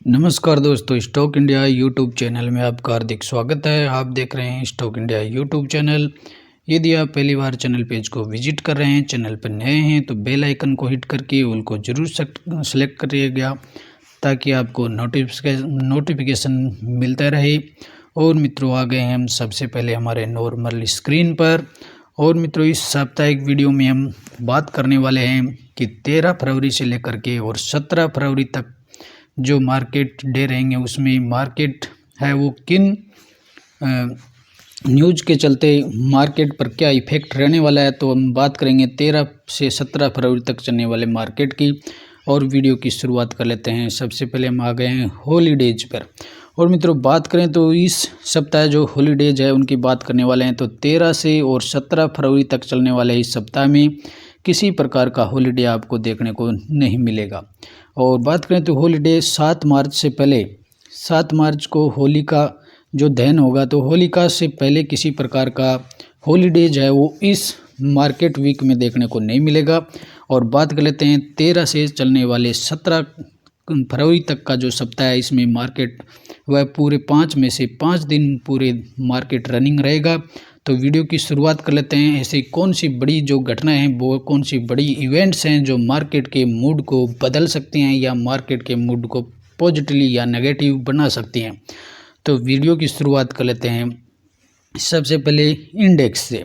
नमस्कार दोस्तों, stock India YouTube channel में आपका हार्दिक स्वागत है। आप देख रहे हैं स्टॉक इंडिया यूट्यूब चैनल। यदि आप पहली बार चैनल पेज को विजिट कर रहे हैं, चैनल पर नए हैं तो बेल आइकन को हिट करके ऑल को जरूर सेलेक्ट करिएगा ताकि आपको नोटिफिकेशन मिलता रहे। और मित्रों, आ गए हैं हम सबसे पहले हमारे नॉर्मल स्क्रीन पर। और मित्रों, इस साप्ताहिक वीडियो में हम बात करने वाले हैं कि 13 फरवरी से लेकर के और 17 फरवरी तक जो मार्केट डे रहेंगे उसमें मार्केट है वो किन न्यूज़ के चलते मार्केट पर क्या इफेक्ट रहने वाला है। तो हम बात करेंगे 13 से 17 फरवरी तक चलने वाले मार्केट की। और वीडियो की शुरुआत कर लेते हैं। सबसे पहले हम आ गए हैं हॉलीडेज पर। और मित्रों, बात करें तो इस सप्ताह जो हॉलीडेज है उनकी बात करने वाले हैं। तो 13 से और 17 फरवरी तक चलने वाले इस सप्ताह में किसी प्रकार का हॉलीडे आपको देखने को नहीं मिलेगा। और बात करें तो हॉलीडे 7 मार्च से पहले, 7 मार्च को होली का जो दहन होगा, तो होलिका से पहले किसी प्रकार का हॉलीडेज है वो इस मार्केट वीक में देखने को नहीं मिलेगा। और बात कर लेते हैं 13 से चलने वाले 17 फरवरी तक का जो सप्ताह है, इसमें मार्केट वह पूरे 5 में से 5 दिन पूरे मार्केट रनिंग रहेगा। तो वीडियो की शुरुआत कर लेते हैं। ऐसी कौन सी बड़ी जो घटनाएं हैं, वो कौन सी बड़ी इवेंट्स हैं जो मार्केट के मूड को बदल सकती हैं या मार्केट के मूड को पॉजिटिवली या नेगेटिव बना सकती हैं। तो वीडियो की शुरुआत कर लेते हैं सबसे पहले इंडेक्स से।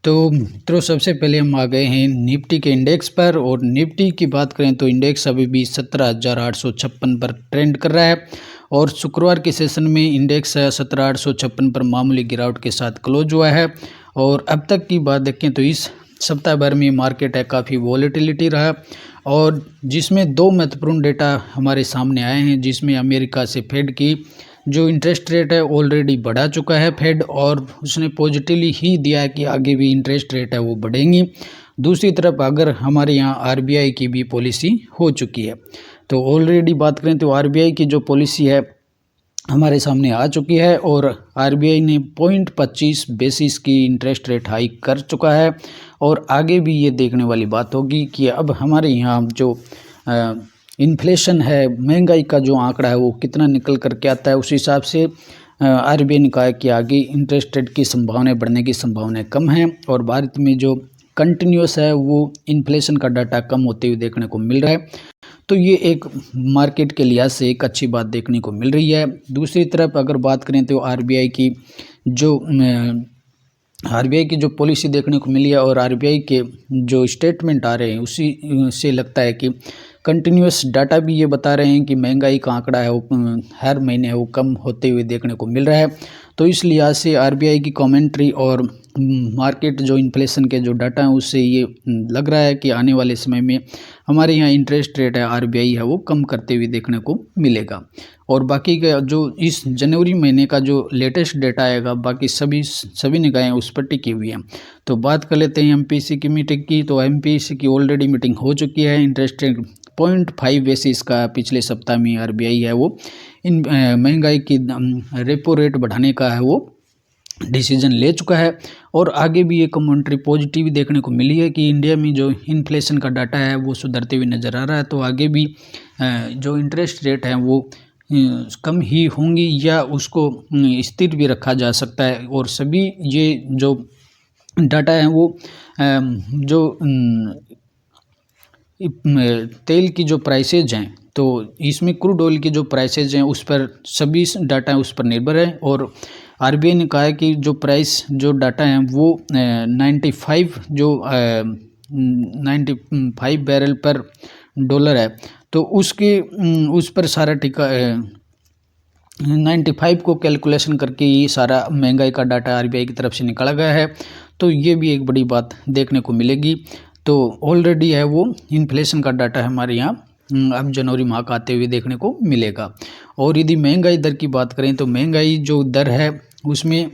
तो मित्रों, सबसे पहले हम आ गए हैं निफ्टी के इंडेक्स पर। और निफ्टी की बात करें तो इंडेक्स अभी भी 17,856 पर ट्रेंड कर रहा है। और शुक्रवार के सेशन में इंडेक्स 17,856 पर मामूली गिरावट के साथ क्लोज हुआ है। और अब तक की बात देखें तो इस सप्ताह भर में मार्केट है काफ़ी वॉलेटिलिटी रहा, और जिसमें 2 महत्वपूर्ण डेटा हमारे सामने आए हैं, जिसमें अमेरिका से फेड की जो इंटरेस्ट रेट है ऑलरेडी बढ़ा चुका है फेड, और उसने पॉजिटिवली ही दिया है कि आगे भी इंटरेस्ट रेट है वो बढ़ेंगी। दूसरी तरफ अगर हमारे यहाँ आरबीआई की भी पॉलिसी हो चुकी है, तो ऑलरेडी बात करें तो आरबीआई की जो पॉलिसी है हमारे सामने आ चुकी है। और आरबीआई ने 0.25 बेसिस की इंटरेस्ट रेट हाइक कर चुका है। और आगे भी ये देखने वाली बात होगी कि अब हमारे यहाँ जो इन्फ्लेशन है, महंगाई का जो आंकड़ा है वो कितना निकल कर के आता है, उस हिसाब से आरबीआई ने कहा है कि आगे इंटरेस्ट रेट की संभावनाएं बढ़ने की संभावनाएं कम है। और भारत में जो कंटिन्यूस है वो इन्फ्लेशन का डाटा कम होते हुए देखने को मिल रहा है। तो ये एक मार्केट के लिहाज से एक अच्छी बात देखने को मिल रही है। दूसरी तरफ अगर बात करें तो आरबीआई की जो पॉलिसी देखने को मिली है और आरबीआई के जो स्टेटमेंट आ रहे हैं, उसी से लगता है कि कंटिन्यूस डाटा भी ये बता रहे हैं कि महंगाई का आंकड़ा है वो हर महीने वो कम होते हुए देखने को मिल रहा है। तो इस लिहाज से आरबीआई की कमेंट्री और मार्केट जो इन्फ्लेशन के जो डाटा हैं उससे ये लग रहा है कि आने वाले समय में हमारे यहाँ इंटरेस्ट रेट है आरबीआई है वो कम करते हुए देखने को मिलेगा। और बाकी का जो इस जनवरी महीने का जो लेटेस्ट डाटा आएगा, बाकी सभी निकायें उस पर टिकी हुई हैं। तो बात कर लेते हैं एमपीसी की मीटिंग की। तो एमपीसी की ऑलरेडी मीटिंग हो चुकी है। इंटरेस्ट रेट 0.5 बेसिस का पिछले सप्ताह में आरबीआई है वो इन महंगाई की रेपो रेट बढ़ाने का है वो डिसीजन ले चुका है। और आगे भी ये कमेंट्री पॉजिटिव देखने को मिली है कि इंडिया में जो इन्फ्लेशन का डाटा है वो सुधरते हुए नज़र आ रहा है। तो आगे भी जो इंटरेस्ट रेट है वो कम ही होंगी या उसको स्थिर भी रखा जा सकता है। और सभी ये जो डाटा है वो जो तेल की जो प्राइसेज हैं, तो इसमें क्रूड ऑयल की जो प्राइसेज हैं उस पर सभी डाटा है उस पर निर्भर है। और आरबीआई ने कहा है कि जो प्राइस जो डाटा हैं वो 95 बैरल पर डॉलर है, तो उस पर सारा टिका 95 को कैलकुलेशन करके ये सारा महंगाई का डाटा आरबीआई की तरफ से निकाला गया है। तो ये भी एक बड़ी बात देखने को मिलेगी। तो ऑलरेडी है वो इन्फ्लेशन का डाटा हमारे यहाँ अब जनवरी माह का आते हुए देखने को मिलेगा। और यदि महंगाई दर की बात करें तो महंगाई जो दर है उसमें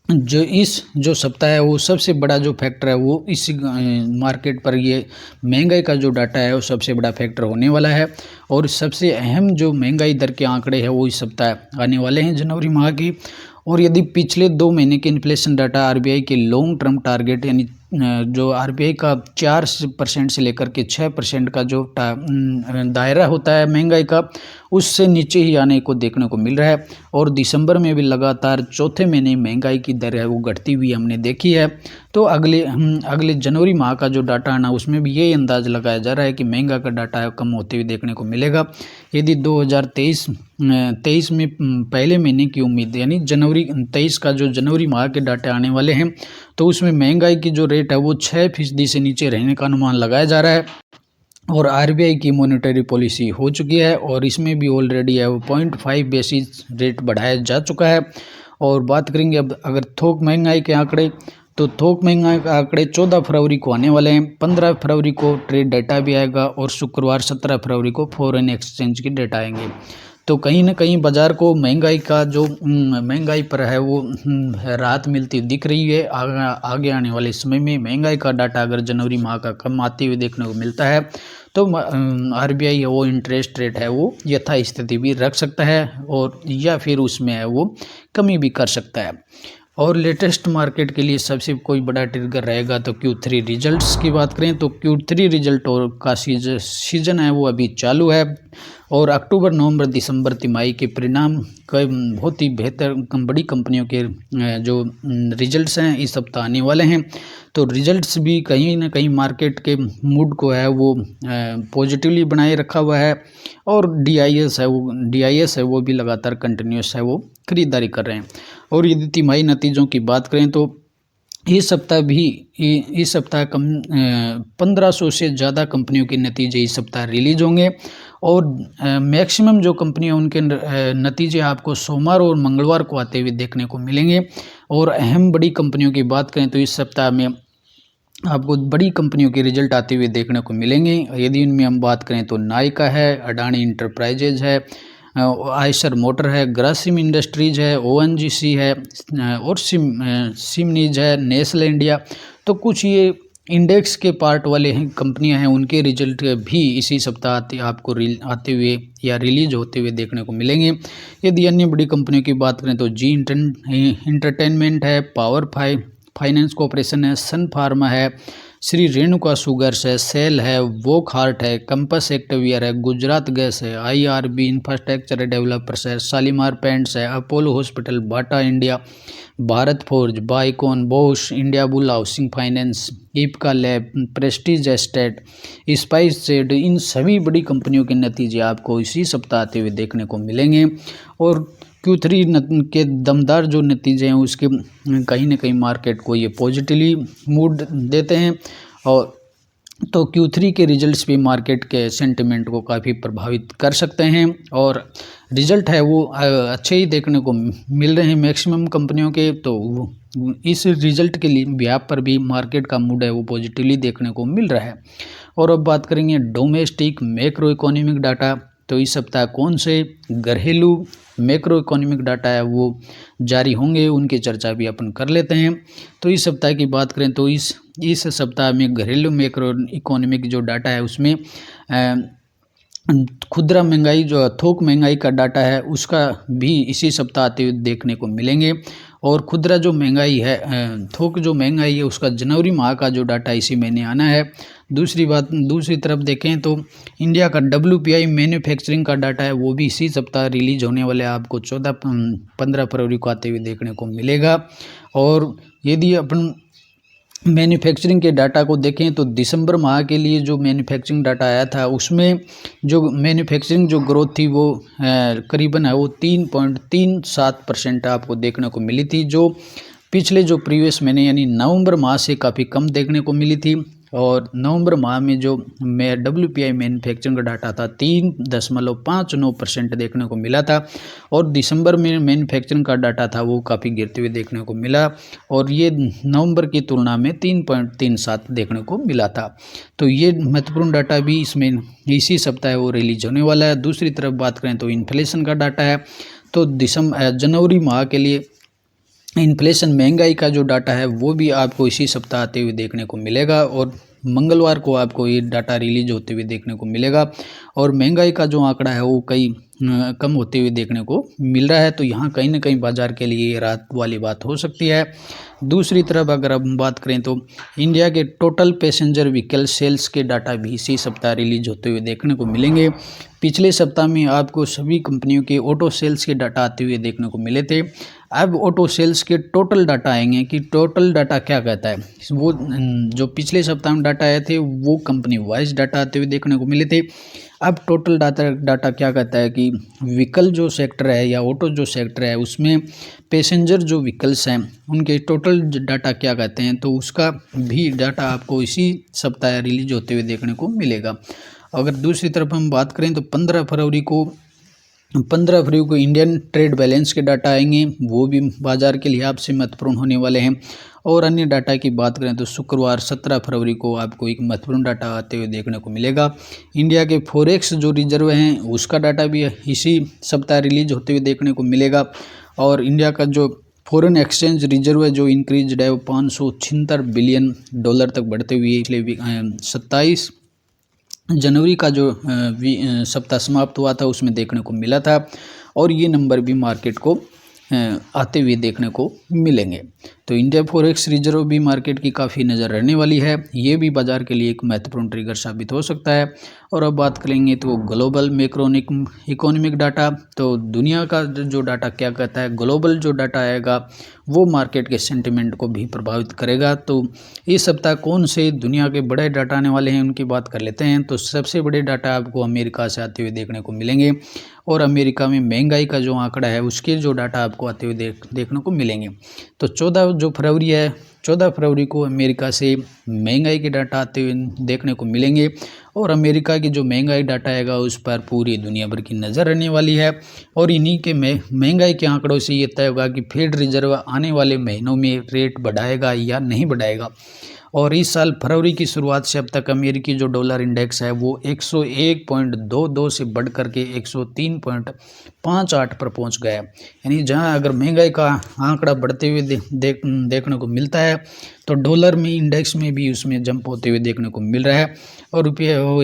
जो सप्ताह है वो सबसे बड़ा जो फैक्टर है वो इस मार्केट पर ये महंगाई का जो डाटा है वो सबसे बड़ा फैक्टर होने वाला है। और सबसे अहम जो महंगाई दर के आंकड़े हैं वो इस सप्ताह आने वाले हैं जनवरी माह की। और यदि पिछले 2 महीने के इन्फ्लेशन डाटा आरबीआई के लॉन्ग टर्म टारगेट यानी जो आरबीआई का 4% से लेकर के 6% का जो दायरा होता है महंगाई का, उससे नीचे ही आने को देखने को मिल रहा है। और दिसंबर में भी लगातार चौथे महीने महंगाई की दर है वो घटती हुई हमने देखी है। तो अगले जनवरी माह का जो डाटा आना, उसमें भी यही अंदाज लगाया जा रहा है कि महंगा का डाटा है कम होते हुए देखने को मिलेगा। यदि 2023 में पहले महीने की उम्मीद, यानी जनवरी 23 का जो जनवरी माह के डाटे आने वाले हैं, तो उसमें महंगाई की जो रेट है वो 6% से नीचे रहने का अनुमान लगाया जा रहा है। और आरबीआई की मॉनेटरी पॉलिसी हो चुकी है और इसमें भी ऑलरेडी है वो 0.5 बेसिस रेट बढ़ाया जा चुका है। और बात करेंगे अब अगर थोक महंगाई के आंकड़े, तो थोक महंगाई के आंकड़े 14 फरवरी को आने वाले हैं। 15 फरवरी को ट्रेड डाटा भी आएगा और शुक्रवार 17 फरवरी को फॉरेन एक्सचेंज की डेटा आएंगे। तो कहीं ना कहीं बाजार को महंगाई का जो महंगाई पर है वो राहत मिलती दिख रही है। आगे आने वाले समय में महंगाई का डाटा अगर जनवरी माह का कम आते हुए देखने को मिलता है, तो आरबीआई वो इंटरेस्ट रेट है वो यथास्थिति भी रख सकता है, और या फिर उसमें है वो कमी भी कर सकता है। और लेटेस्ट मार्केट के लिए सबसे कोई बड़ा ट्रिगर रहेगा तो Q3 रिजल्ट्स की बात करें तो Q3 रिजल्ट और का सीजन है वो अभी चालू है। और अक्टूबर नवंबर दिसंबर तिमाही के परिणाम बहुत ही बेहतर बड़ी कंपनियों के जो रिजल्ट्स हैं इस सप्ताह आने वाले हैं। तो रिजल्ट्स भी कहीं ना कहीं मार्केट के मूड को है वो पॉजिटिवली बनाए रखा हुआ है। और डीआईएस है वो भी लगातार कंटिन्यूस है वो खरीदारी कर रहे हैं। और यदि तिमाही नतीजों की बात करें तो इस सप्ताह 1500 से ज़्यादा कंपनियों के नतीजे इस सप्ताह रिलीज होंगे। और मैक्सिमम जो कंपनियां उनके नतीजे आपको सोमवार और मंगलवार को आते हुए देखने को मिलेंगे। और अहम बड़ी कंपनियों की बात करें तो इस सप्ताह में आपको बड़ी कंपनियों के रिजल्ट आते हुए देखने को मिलेंगे। यदि इनमें हम बात करें तो नायका है, अडानी इंटरप्राइजेज है, आयशर मोटर है, ग्रासिम इंडस्ट्रीज है, ओएनजीसी है, और सिमनीज है, नेस्ले इंडिया। तो कुछ ये इंडेक्स के पार्ट वाले कंपनियां हैं, उनके रिजल्ट भी इसी सप्ताह आपको आते हुए या रिलीज होते हुए देखने को मिलेंगे। यदि अन्य बड़ी कंपनियों की बात करें तो जी इंटरटेनमेंट है, पावर फाइनेंस कॉर्पोरेशन है, सन फार्मा है, श्री रेणुका शुगर्स है, सेल है, वोक हार्ट है, कंपस एक्टिवियर है, गुजरात गैस है, आईआरबी इंफ्रास्ट्रक्चर डेवलपर्स है, शालीमार पेंट्स है, Apollo hospital, Bata India, Bharat Forge, Biocon, Bosch, Indiabulls housing finance, Ipca lab, Prestige Estate, SpiceJet, इन सभी बड़ी कंपनियों के नतीजे आपको इसी सप्ताह आते हुए देखने को मिलेंगे। और Q3 के दमदार जो नतीजे हैं उसके कहीं ना कहीं मार्केट को ये पॉजिटिवली मूड देते हैं। और तो Q3 के रिजल्ट्स भी मार्केट के सेंटिमेंट को काफ़ी प्रभावित कर सकते हैं। और रिजल्ट है वो अच्छे ही देखने को मिल रहे हैं मैक्सिमम कंपनियों के। तो इस रिजल्ट के लिए यहाँ पर भी मार्केट का मूड है वो पॉजिटिवली देखने को मिल रहा है। और अब बात करेंगे डोमेस्टिक मैक्रो इकोनॉमिक डाटा। तो इस सप्ताह कौन से घरेलू मैक्रो इकोनॉमिक डाटा है वो जारी होंगे, उनकी चर्चा भी अपन कर लेते हैं। तो इस सप्ताह की बात करें तो इस सप्ताह में घरेलू मैक्रो इकोनॉमिक जो डाटा है उसमें खुदरा महंगाई जो थोक महंगाई का डाटा है उसका भी इसी सप्ताह आते हुए देखने को मिलेंगे। और खुदरा जो महंगाई है, थोक जो महंगाई है उसका जनवरी माह का जो डाटा इसी महीने आना है। दूसरी तरफ देखें तो इंडिया का WPI मैन्युफैक्चरिंग का डाटा है वो भी इसी सप्ताह रिलीज होने वाले आपको 15 फरवरी को आते हुए देखने को मिलेगा। और यदि अपन मैन्युफैक्चरिंग के डाटा को देखें तो दिसंबर माह के लिए जो मैन्युफैक्चरिंग डाटा आया था उसमें जो मैन्युफैक्चरिंग जो ग्रोथ थी वो करीबन है वो 3.37% आपको देखने को मिली थी, जो पिछले जो प्रीवियस महीने यानी नवंबर माह से काफ़ी कम देखने को मिली थी। और नवंबर माह में जो WPI मैन्युफैक्चरिंग का डाटा था 3.59% देखने को मिला था। और दिसंबर में मैन्युफैक्चरिंग का डाटा था वो काफ़ी गिरते हुए देखने को मिला, और ये नवंबर की तुलना में 3.37 देखने को मिला था। तो ये महत्वपूर्ण डाटा भी इसमें इसी सप्ताह वो रिलीज होने वाला है। दूसरी तरफ बात करें तो इन्फ्लेशन का डाटा है, तो जनवरी माह के लिए इन्फ्लेशन महंगाई का जो डाटा है वो भी आपको इसी सप्ताह आते हुए देखने को मिलेगा। और मंगलवार को आपको ये डाटा रिलीज होते हुए देखने को मिलेगा। और महंगाई का जो आंकड़ा है वो कई कम होते हुए देखने को मिल रहा है, तो यहाँ कहीं ना कहीं बाजार के लिए राहत वाली बात हो सकती है। दूसरी तरफ अगर हम बात करें तो इंडिया के टोटल पैसेंजर व्हीकल सेल्स के डाटा भी इसी सप्ताह रिलीज होते हुए देखने को मिलेंगे। पिछले सप्ताह में आपको सभी कंपनियों के ऑटो सेल्स के डाटा आते हुए देखने को मिले थे। अब ऑटो सेल्स के टोटल डाटा आएंगे कि टोटल डाटा क्या कहता है। वो जो पिछले सप्ताह में डाटा आए थे वो कंपनी वाइज डाटा आते हुए देखने को मिले थे। अब टोटल डाटा क्या कहता है कि व्हीकल जो सेक्टर है या ऑटो जो सेक्टर है उसमें पैसेंजर जो व्हीकल्स हैं उनके टोटल डाटा क्या कहते हैं, तो उसका भी डाटा आपको इसी सप्ताह रिलीज होते हुए देखने को मिलेगा। अगर दूसरी तरफ हम बात करें तो 15 फरवरी को इंडियन ट्रेड बैलेंस के डाटा आएंगे, वो भी बाजार के लिहाज से महत्वपूर्ण होने वाले हैं। और अन्य डाटा की बात करें तो शुक्रवार 17 फरवरी को आपको एक महत्वपूर्ण डाटा आते हुए देखने को मिलेगा। इंडिया के फॉरेक्स जो रिजर्व हैं उसका डाटा भी इसी सप्ताह रिलीज होते हुए देखने को मिलेगा। और इंडिया का जो फॉरेन एक्सचेंज रिजर्व है जो इंक्रीज है वो $576 बिलियन तक बढ़ते हुए 27 जनवरी का जो सप्ताह समाप्त हुआ था उसमें देखने को मिला था। और ये नंबर भी मार्केट को आते हुए देखने को मिलेंगे। तो इंडिया फॉरेक्स रिजर्व भी मार्केट की काफ़ी नज़र रहने वाली है, ये भी बाजार के लिए एक महत्वपूर्ण ट्रिगर साबित हो सकता है। और अब बात करेंगे तो ग्लोबल मैक्रो इकोनॉमिक डाटा, तो दुनिया का जो डाटा क्या कहता है, ग्लोबल जो डाटा आएगा वो मार्केट के सेंटिमेंट को भी प्रभावित करेगा। तो इस सप्ताह कौन से दुनिया के बड़े डाटा आने वाले हैं उनकी बात कर लेते हैं। तो सबसे बड़े डाटा आपको अमेरिका से आते हुए देखने को मिलेंगे। और अमेरिका में महंगाई का जो आंकड़ा है उसके जो डाटा आपको आते हुए देखने को मिलेंगे। तो 14 फरवरी को अमेरिका से महंगाई के डाटा आते हुए देखने को मिलेंगे। और अमेरिका की जो महंगाई डाटा आएगा उस पर पूरी दुनिया भर की नज़र रहने वाली है। और इन्हीं के महंगाई के आंकड़ों से ये तय होगा कि फेड रिजर्व आने वाले महीनों में रेट बढ़ाएगा या नहीं बढ़ाएगा। और इस साल फरवरी की शुरुआत से अब तक अमेरिकी जो डॉलर इंडेक्स है वो 101.22 से बढ़ करके 103.58 पर पहुंच गया है। यानी जहां अगर महंगाई का आंकड़ा बढ़ते हुए देखने को मिलता है तो डॉलर में इंडेक्स में भी उसमें जंप होते हुए देखने को मिल रहा है। और रुपये वो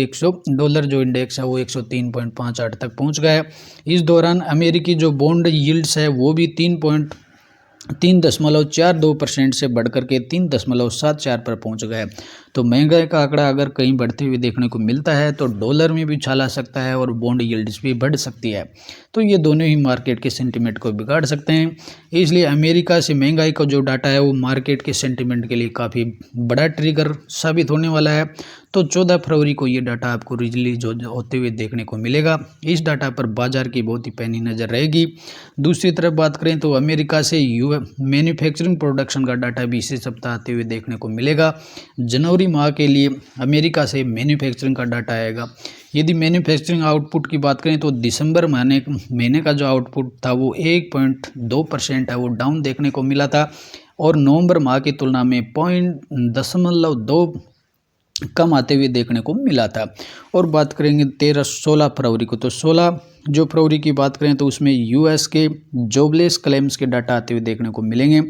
डॉलर जो इंडेक्स है वो 103.58 तक पहुँच गया है। इस दौरान अमेरिकी जो बॉन्ड यील्ड्स है वो भी 3.42% से बढ़कर के 3.74 पर पहुंच गए। तो महंगाई का आंकड़ा अगर कहीं बढ़ते हुए देखने को मिलता है तो डॉलर में भी उछाल आ सकता है और बॉन्ड यील्ड्स भी बढ़ सकती है। तो ये दोनों ही मार्केट के सेंटीमेंट को बिगाड़ सकते हैं। इसलिए अमेरिका से महंगाई का जो डाटा है वो मार्केट के सेंटीमेंट के लिए काफ़ी बड़ा ट्रिगर साबित होने वाला है। तो 14 फरवरी को ये डाटा आपको रिलीज होते हुए देखने को मिलेगा। इस डाटा पर बाजार की बहुत ही पैनी नज़र रहेगी। दूसरी तरफ बात करें तो अमेरिका से मैन्युफैक्चरिंग प्रोडक्शन का डाटा भी इसी सप्ताह आते हुए देखने को मिलेगा। जनवरी माह के लिए अमेरिका से मैन्युफैक्चरिंग का डाटा आएगा। यदि मैन्युफैक्चरिंग आउटपुट की बात करें तो दिसंबर महीने का जो आउटपुट था वो 1.2% है, वो डाउन देखने को मिला था। और नवंबर माह की तुलना में 0.2 कम आते हुए देखने को मिला था। और बात करेंगे 16 फरवरी को, तो 16 जो फरवरी की बात करें तो उसमें यूएस के जॉबलेस क्लेम्स के डाटा आते हुए देखने को मिलेंगे।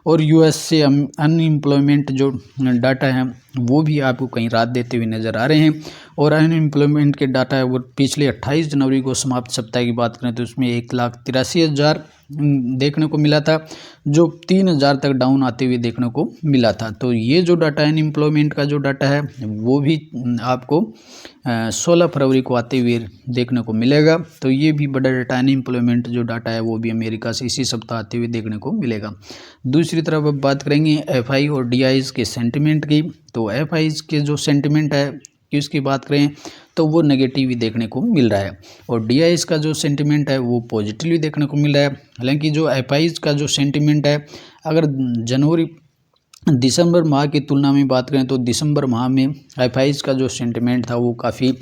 और यूएस से अनएम्प्लॉयमेंट जो डाटा है वो भी आपको कहीं राहत देते हुए नज़र आ रहे हैं। और अनएम्प्लॉयमेंट के डाटा है वो पिछले 28 जनवरी को समाप्त सप्ताह की बात करें तो उसमें 1,83,000 देखने को मिला था, जो 3,000 तक डाउन आते हुए देखने को मिला था। तो ये जो डाटा है अनएम्प्लॉयमेंट का जो डाटा है वो भी आपको 16 फरवरी को आते हुए देखने को मिलेगा। तो ये भी बड़ा डाटा अनएम्प्लॉयमेंट जो डाटा है वो भी अमेरिका से इसी सप्ताह आते हुए देखने को मिलेगा। दूसरी तरफ अब बात करेंगे एफआई और डीआईज के सेंटिमेंट की। तो एफआईज के जो सेंटिमेंट है कि उसकी बात करें तो वो नेगेटिव ही देखने को मिल रहा है। और डीआईज का जो सेंटिमेंट है वो पॉजिटिवली देखने को मिल रहा है। हालांकि जो एफआईज का जो सेंटिमेंट है अगर दिसंबर माह की तुलना में बात करें तो दिसंबर माह में एफआईज का जो सेंटिमेंट था वो काफ़ी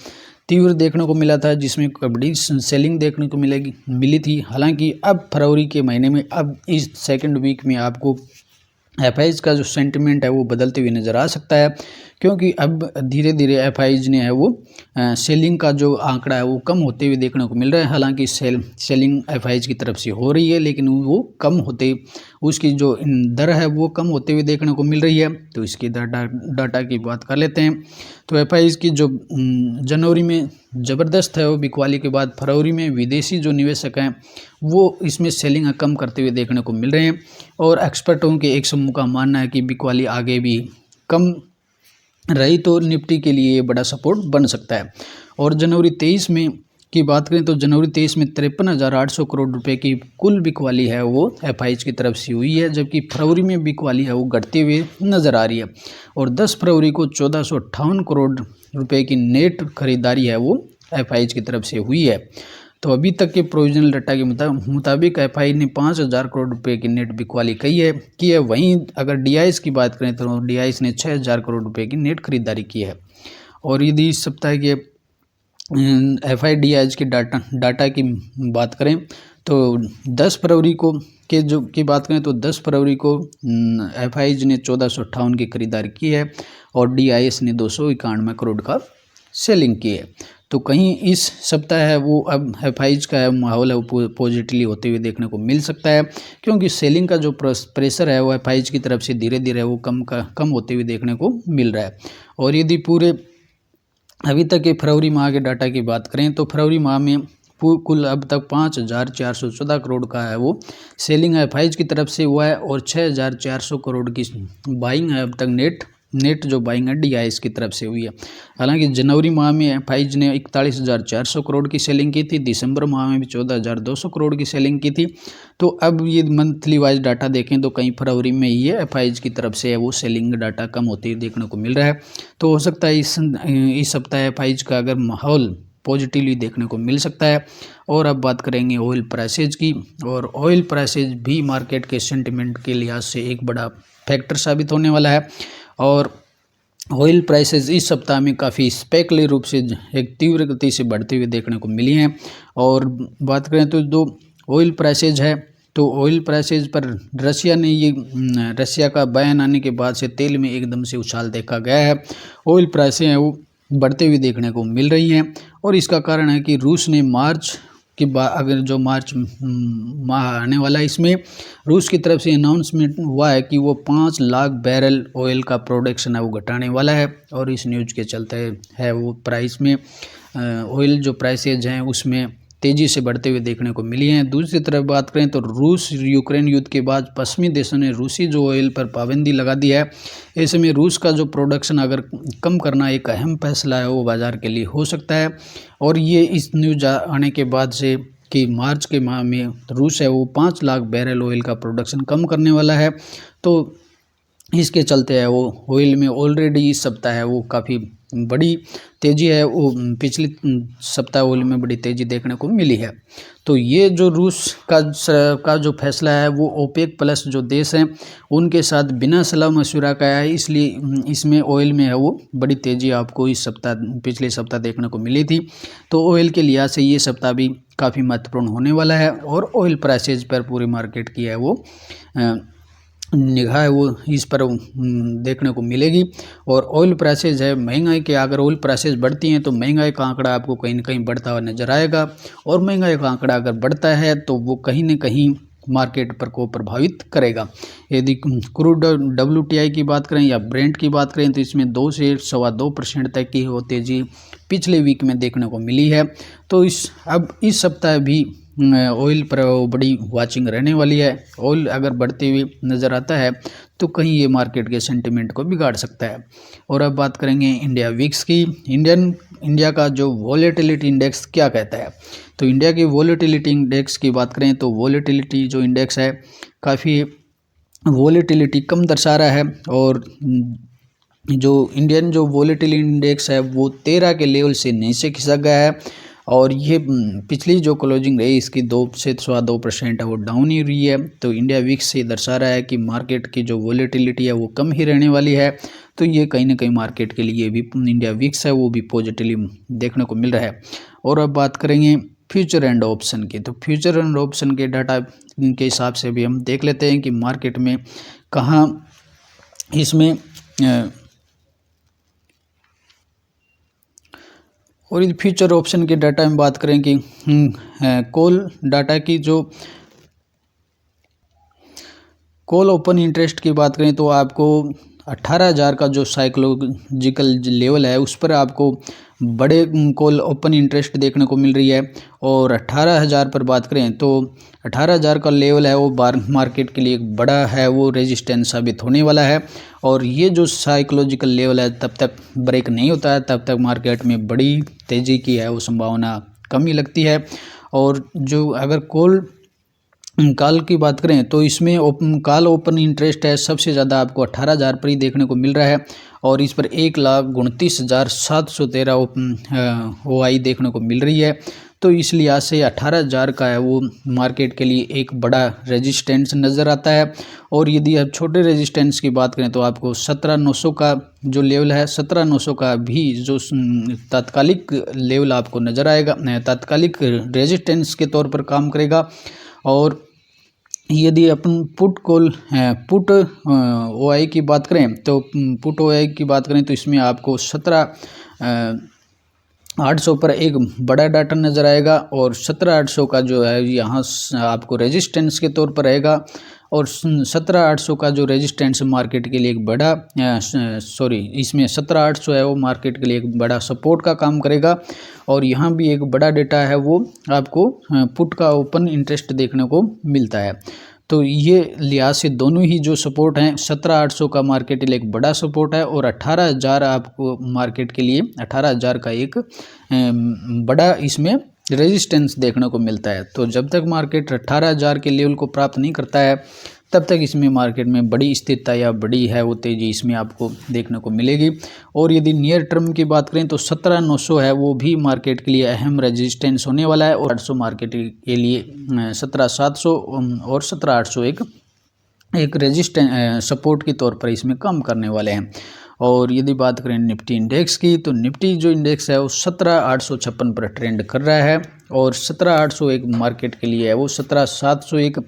तीव्र देखने को मिला था, जिसमें बड़ी सेलिंग देखने को मिली थी। हालांकि अब फरवरी के महीने में अब इस सेकंड वीक में आपको एफआईज का जो सेंटिमेंट है वो बदलते हुए नज़र आ सकता है, क्योंकि अब धीरे धीरे एफआईज ने है वो सेलिंग का जो आंकड़ा है वो कम होते हुए देखने को मिल रहा है। हालांकि सेलिंग एफआईज की तरफ से हो रही है लेकिन वो कम होते उसकी जो दर है वो कम होते हुए देखने को मिल रही है। तो इसकी डाटा की बात कर लेते हैं। तो एफआईज की जो जनवरी में ज़बरदस्त है वो बिकवाली के बाद फरवरी में विदेशी जो निवेशक हैं वो इसमें सेलिंग कम करते हुए देखने को मिल रहे हैं। और एक्सपर्टों के एक समूह का मानना है कि बिकवाली आगे भी कम रही तो निफ्टी के लिए बड़ा सपोर्ट बन सकता है। और जनवरी 23 में की बात करें तो जनवरी 23 में 53,800 करोड़ रुपए की कुल बिकवाली है वो एफआईज की तरफ से हुई है, जबकि फरवरी में बिकवाली है वो घटती हुई नज़र आ रही है। और 10 फरवरी को 1458 करोड़ रुपए की नेट खरीदारी है वो एफआईज की तरफ से हुई है। तो अभी तक के प्रोविजनल डाटा के मुताबिक एफआई ने 5,000 करोड़ रुपए की नेट बिकवाली की है। वहीं अगर डीआईएस की बात करें तो डीआईएस ने 6,000 करोड़ रुपए की नेट खरीदारी की है। और यदि इस सप्ताह के एफआईडीआईएस के डाटा की बात करें तो 10 फरवरी को की बात करें तो 10 फरवरी को एफआईज ने 1458 की खरीदारी की है और डीआईएस ने 291 करोड़ का सेलिंग की है। तो कहीं इस सप्ताह है वो अब एफआईज का माहौल है वो पॉजिटिवली होते हुए देखने को मिल सकता है, क्योंकि सेलिंग का जो प्रेशर है वो एफआईज की तरफ से धीरे धीरे वो कम होते हुए देखने को मिल रहा है। और यदि पूरे अभी तक के फरवरी माह के डाटा की बात करें तो फरवरी माह में कुल अब तक 5,414 करोड़ का है वो सेलिंग एफआईज की तरफ से हुआ है और 6,400 करोड़ की बाइंग है अब तक नेट जो बाइंग है डीआईएस की तरफ से हुई है। हालांकि जनवरी माह में एफआईज ने 41,400 करोड़ की सेलिंग की थी, दिसंबर माह में भी 14,200 करोड़ की सेलिंग की थी। तो अब ये मंथली वाइज डाटा देखें तो कहीं फरवरी में ये एफआईज की तरफ से है वो सेलिंग डाटा कम होती हुई देखने को मिल रहा है। तो हो सकता है इस सप्ताह एफआईज का अगर माहौल पॉजिटिवली देखने को मिल सकता है। और अब बात करेंगे ऑयल प्राइसेज की। और ऑयल प्राइसेज भी मार्केट के सेंटिमेंट के लिहाज से एक बड़ा फैक्टर साबित होने वाला है। और ऑयल प्राइसेस इस सप्ताह में काफ़ी स्पेकुलर रूप से एक तीव्र गति से बढ़ते हुए देखने को मिली हैं। और बात करें तो जो ऑयल प्राइसेज है तो ऑयल प्राइसेज पर रशिया का बयान आने के बाद से तेल में एकदम से उछाल देखा गया है। ऑयल प्राइसें हैं वो बढ़ते हुए देखने को मिल रही हैं। और इसका कारण है कि रूस ने मार्च कि अगर जो मार्च माह आने वाला है इसमें रूस की तरफ से अनाउंसमेंट हुआ है कि वो 5 लाख बैरल ऑयल का प्रोडक्शन है वो घटाने वाला है। और इस न्यूज़ के चलते है वो प्राइस में ऑयल जो प्राइसेज हैं उसमें तेज़ी से बढ़ते हुए देखने को मिली हैं। दूसरी तरफ बात करें तो रूस यूक्रेन युद्ध के बाद पश्चिमी देशों ने रूसी जो ऑयल पर पाबंदी लगा दी है। ऐसे में रूस का जो प्रोडक्शन अगर कम करना एक अहम फैसला है वो बाज़ार के लिए हो सकता है। और ये इस न्यूज़ आने के बाद से कि मार्च के माह में रूस है वो 5 लाख बैरल ऑयल का प्रोडक्शन कम करने वाला है। तो इसके चलते है वो ऑयल में ऑलरेडी इस सप्ताह है वो काफ़ी बड़ी तेज़ी है वो पिछले सप्ताह ऑयल में बड़ी तेज़ी देखने को मिली है। तो ये जो रूस का जो फैसला है वो ओपेक प्लस जो देश हैं उनके साथ बिना सलाह मशवरा का है, इसलिए इसमें ऑयल में है वो बड़ी तेज़ी आपको इस सप्ताह पिछले सप्ताह देखने को मिली थी। तो ऑयल के लिहाज से ये सप्ताह भी काफ़ी महत्वपूर्ण होने वाला है। और ऑयल प्राइसेज पर पूरी मार्केट की है वो निगाह है वो इस पर देखने को मिलेगी। और ऑयल प्राइसेज है महंगाई के अगर ऑयल प्राइसेज बढ़ती हैं तो महंगाई का आंकड़ा आपको कहीं ना कहीं बढ़ता हुआ नजर आएगा। और महंगाई का आंकड़ा अगर बढ़ता है तो वो कहीं ना कहीं मार्केट पर को प्रभावित करेगा। यदि क्रूड WTI की बात करें या ब्रेंट की बात करें तो इसमें 2 से 2.25% तक की हो तेज़ी पिछले वीक में देखने को मिली है। तो इस सप्ताह भी ऑयल पर बड़ी वाचिंग रहने वाली है। ऑयल अगर बढ़ते हुए नज़र आता है तो कहीं ये मार्केट के सेंटिमेंट को बिगाड़ सकता है। और अब बात करेंगे इंडिया विक्स की। इंडिया का जो वॉलेटिलिटी इंडेक्स क्या कहता है। तो इंडिया की वॉलेटिलिटी इंडेक्स की बात करें तो वॉलेटिलिटी जो इंडेक्स है काफ़ी वॉलेटिलिटी कम दर्शा रहा है। और जो इंडियन जो वॉलेटिलिटी इंडेक्स है वो 13 के लेवल से नीचे खिसक गया है। और ये पिछली जो क्लोजिंग रही इसकी 2 से 2.25% है वो डाउन ही रही है। तो इंडिया विक्स से दर्शा रहा है कि मार्केट की जो वॉलेटिलिटी है वो कम ही रहने वाली है। तो ये कहीं ना कहीं मार्केट के लिए भी इंडिया विक्स है वो भी पॉजिटिवली देखने को मिल रहा है। और अब बात करेंगे फ्यूचर एंड ऑप्शन की। तो फ्यूचर एंड ऑप्शन के डाटा के हिसाब से भी हम देख लेते हैं कि मार्केट में कहाँ इसमें और इस फ्यूचर ऑप्शन के डाटा में बात करें कि कोल डाटा की जो कॉल ओपन इंटरेस्ट की बात करें तो आपको 18,000 का जो साइकोलॉजिकल लेवल है उस पर आपको बड़े कॉल ओपन इंटरेस्ट देखने को मिल रही है। और 18,000 पर बात करें तो 18,000 का लेवल है वो मार्केट के लिए एक बड़ा है वो रेजिस्टेंस साबित होने वाला है। और ये जो साइकोलॉजिकल लेवल है तब तक ब्रेक नहीं होता है तब तक मार्केट में बड़ी तेज़ी की है वो संभावना कम ही लगती है। और जो अगर कॉल की बात करें तो इसमें कॉल ओपन इंटरेस्ट है सबसे ज़्यादा आपको 18,000 पर ही देखने को मिल रहा है। और इस पर 1,29,713 OI देखने को मिल रही है। तो इस लिहाज से 18,000 का है वो मार्केट के लिए एक बड़ा रेजिस्टेंस नज़र आता है। और यदि आप छोटे रेजिस्टेंस की बात करें तो आपको 17,900 का जो लेवल है 17,900 का भी जो तात्कालिक लेवल आपको नज़र आएगा, तात्कालिक रेजिस्टेंस के तौर पर काम करेगा। और यदि अपन पुट OI की बात करें तो पुट OI की बात करें तो इसमें आपको 17,800 पर एक बड़ा डाटा नज़र आएगा। और 17,800 का जो है यहाँ आपको रेजिस्टेंस के तौर पर रहेगा। और 17,800 का जो रेजिस्टेंस मार्केट के लिए एक बड़ा इसमें 17,800 है वो मार्केट के लिए एक बड़ा सपोर्ट का काम करेगा। और यहाँ भी एक बड़ा डेटा है वो आपको पुट का ओपन इंटरेस्ट देखने को मिलता है। तो ये लिहाज से दोनों ही जो सपोर्ट हैं 17,800 का मार्केट के लिए एक बड़ा सपोर्ट है और 18,000 आपको मार्केट के लिए 18,000 का एक बड़ा इसमें रेजिस्टेंस देखने को मिलता है। तो जब तक मार्केट 18,000 के लेवल को प्राप्त नहीं करता है तब तक इसमें मार्केट में बड़ी स्थिरता या बड़ी है वो तेज़ी इसमें आपको देखने को मिलेगी। और यदि नियर टर्म की बात करें तो 17,900 है वो भी मार्केट के लिए अहम रेजिस्टेंस होने वाला है। और 800 मार्केट के लिए 17,700 और 17,800 एक रेजिस्टेंस सपोर्ट के तौर पर इसमें काम करने वाले हैं। और यदि बात करें निफ्टी इंडेक्स की तो निफ्टी जो इंडेक्स है वो 17,856 पर ट्रेंड कर रहा है। और 17,800 एक मार्केट के लिए है वो 17,700 एक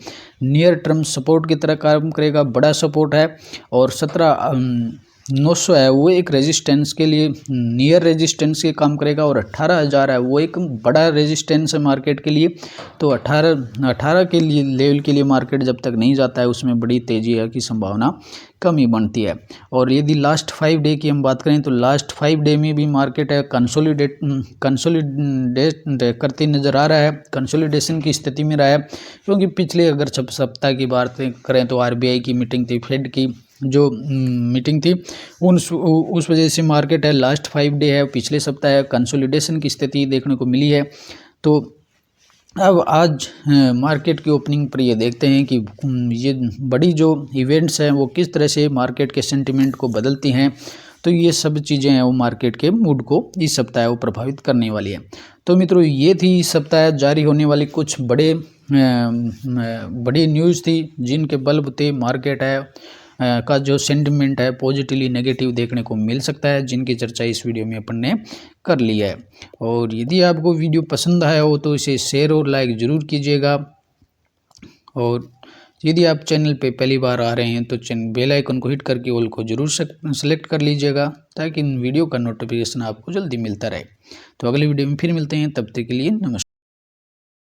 नियर टर्म सपोर्ट की तरह काम करेगा, बड़ा सपोर्ट है। और 17,900 है वो एक रेजिस्टेंस के लिए नियर रेजिस्टेंस के काम करेगा। और 18,000 है वो एक बड़ा रेजिस्टेंस है मार्केट के लिए। तो 18 के लिए लेवल के लिए मार्केट जब तक नहीं जाता है उसमें बड़ी तेज़ी की संभावना कम ही बनती है। और यदि लास्ट 5 डे की हम बात करें तो लास्ट 5 डे में भी मार्केट है कंसोलिडेट करती नज़र आ रहा है, कंसोलिडेशन की स्थिति में रहा है। क्योंकि पिछले अगर सप्ताह की बात करें तो RBI की मीटिंग थी, फेड की जो मीटिंग थी उस वजह से मार्केट है लास्ट 5 डे है पिछले सप्ताह है कंसोलिडेशन की स्थिति देखने को मिली है। तो अब आज मार्केट की ओपनिंग पर ये देखते हैं कि ये बड़ी जो इवेंट्स हैं वो किस तरह से मार्केट के सेंटिमेंट को बदलती हैं। तो ये सब चीज़ें हैं वो मार्केट के मूड को इस सप्ताह वो प्रभावित करने वाली है। तो मित्रों ये थी इस सप्ताह जारी होने वाली कुछ बड़ी न्यूज़ थी जिनके बलबूते मार्केट है का जो सेंटिमेंट है पॉजिटिवली नेगेटिव देखने को मिल सकता है, जिनकी चर्चा इस वीडियो में अपन ने कर ली है। और यदि आपको वीडियो पसंद आया हो तो इसे शेयर और लाइक ज़रूर कीजिएगा। और यदि आप चैनल पे पहली बार आ रहे हैं तो बेल आइकन को हिट करके ऑल को जरूर सेलेक्ट कर लीजिएगा ताकि इन वीडियो का नोटिफिकेशन आपको जल्दी मिलता रहे। तो अगले वीडियो में फिर मिलते हैं, तब तक के लिए नमस्कार।